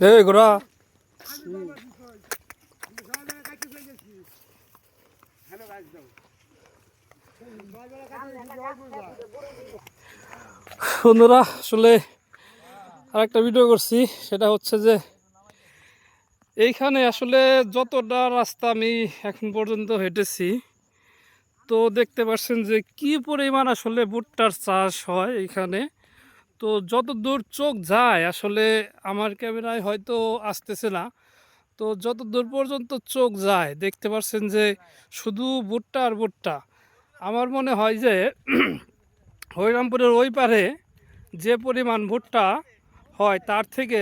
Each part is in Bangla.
এই গোরা বন্ধুরা আসলে আরেকটা ভিডিও করছি, সেটা হচ্ছে যে এইখানে আসলে যতটা রাস্তা আমি এখন পর্যন্ত হেঁটেছি, তো দেখতে পাচ্ছেন যে কি পরিমাণ আসলে ভুট্টার চাষ হয় এইখানে। তো যত দূর চোখ যায় আসলে আমার ক্যামেরায় হয়তো আসতেছে না, তো যত দূর পর্যন্ত চোখ যায় দেখতে পাচ্ছেন যে শুধু ভুট্টা আর ভুট্টা। আমার মনে হয় যে হরিরামপুরের ওই পারে যে পরিমাণ ভুট্টা হয় তার থেকে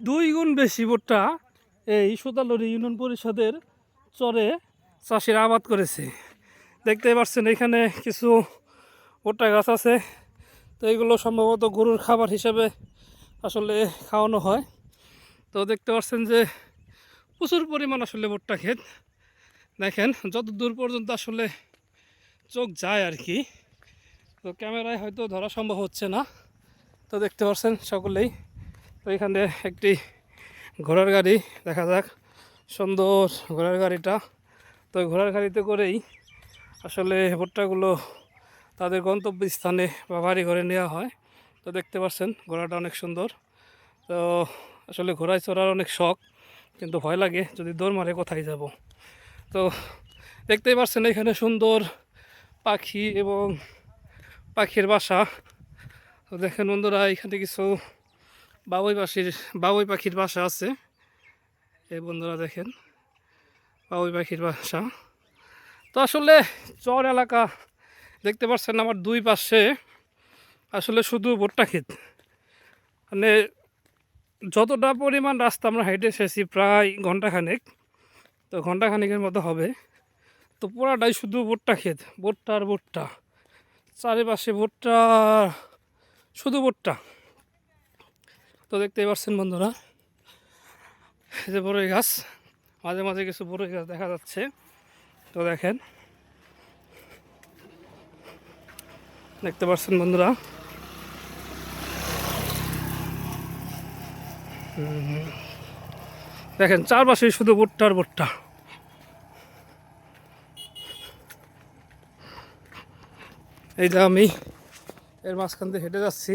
2 গুণ বেশি ভুট্টা এই সুতালুরি ইউনিয়ন পরিষদের চরে চাষিরা আবাদ করেছে। দেখতেই পাচ্ছেন এখানে কিছু ভুট্টা গাছ আছে, তো এগুলো সম্ভবত গরুর খাবার হিসেবে আসলে খাওয়ানো হয়। তো দেখতে পাচ্ছেন যে প্রচুর পরিমাণ আসলে ভুট্টা ক্ষেত। দেখেন যত দূর পর্যন্ত আসলে চোখ যায় আর কি, তো ক্যামেরায় হয়তো ধরা সম্ভব হচ্ছে না। তো দেখতে পাচ্ছেন সকলেই। তো এখানে একটি ঘোড়ার গাড়ি দেখা যাক, সুন্দর ঘোড়ার গাড়িটা। তো ঘোড়ার গাড়িতে করেই আসলে ভুট্টাগুলো তাদের গন্তব্যস্থানে বা বাড়ি ঘরে নেওয়া হয়। তো দেখতে পাচ্ছেন ঘোড়াটা অনেক সুন্দর। তো আসলে ঘোড়ায় চড়ার অনেক শখ, কিন্তু ভয় লাগে যদি দৌড় মারে কোথায় যাব। তো দেখতেই পাচ্ছেন এখানে সুন্দর পাখি এবং পাখির বাসা। তো দেখেন বন্ধুরা, এখানে কিছু বাবুই পাখির বাসা আছে। এই বন্ধুরা দেখেন বাবুই পাখির বাসা। তো আসলে চর এলাকা দেখতে পাচ্ছেন আমার দুই পাশে আসলে শুধু ভুট্টা ক্ষেত। মানে যতটা পরিমাণ রাস্তা আমরা হেঁটে এসেছি প্রায় ঘন্টাখানেক, তো ঘন্টাখানেকের মতো হবে। তো পুরাটাই শুধু ভুট্টা ক্ষেত, ভুট্টা আর ভুট্টা, চারিপাশে ভুট্টা, শুধু ভুট্টা। তো দেখতেই পাচ্ছেন বন্ধুরা, এই যে বড়ই গাছ, মাঝে মাঝে কিছু বড়ই গাছ দেখা যাচ্ছে। তো দেখেন দেখতে পাচ্ছেন বন্ধুরা, দেখেন চারপাশে শুধু ভুট্টা আর ভুট্টা। এই যে আমি এর মাঝখান দিয়ে হেঁটে যাচ্ছি,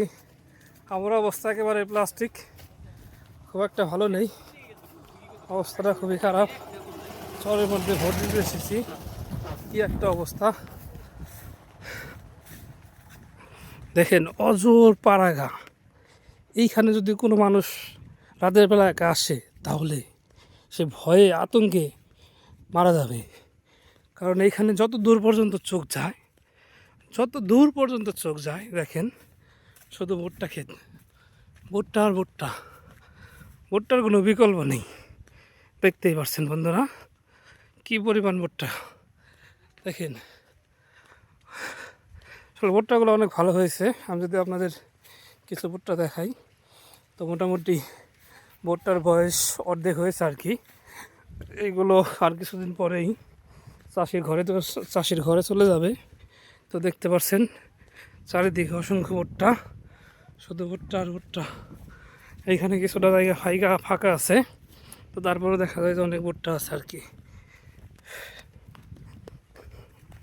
আমার অবস্থা একেবারে প্লাস্টিক, খুব একটা ভালো নেই, অবস্থাটা খুবই খারাপ। চরের মধ্যে ভোট দিতে এসেছি, কি একটা অবস্থা। দেখেন অজোর পাড়াগা, এইখানে যদি কোনো মানুষ রাতের বেলা একা আসে তাহলে সে ভয়ে আতঙ্কে মারা যাবে। কারণ এইখানে যত দূর পর্যন্ত চোখ যায়, যত দূর পর্যন্ত চোখ যায় দেখেন শুধু ভুট্টা ক্ষেত, ভুট্টা আর ভুট্টা, ভুট্টার কোনো বিকল্প নেই। দেখতেই পাচ্ছেন বন্ধুরা কি পরিমাণ ভুট্টা। দেখেন আসলে ভুট্টাগুলো অনেক ভালো হয়েছে। আমি যদি আপনাদের কিছু ভুট্টা দেখাই, তো মোটামুটি ভুট্টার বয়স অর্ধেক হয়েছে আর কি। এইগুলো আর কিছুদিন পরেই চাষির ঘরে চলে যাবে। তো দেখতে পাচ্ছেন চারিদিকে অসংখ্য ভুট্টা, শুধু ভুট্টা আর ভুট্টা। এইখানে কিছুটা জায়গা ফাঁকা আছে, তো তারপরে দেখা যায় যে অনেক ভুট্টা আছে আর কি।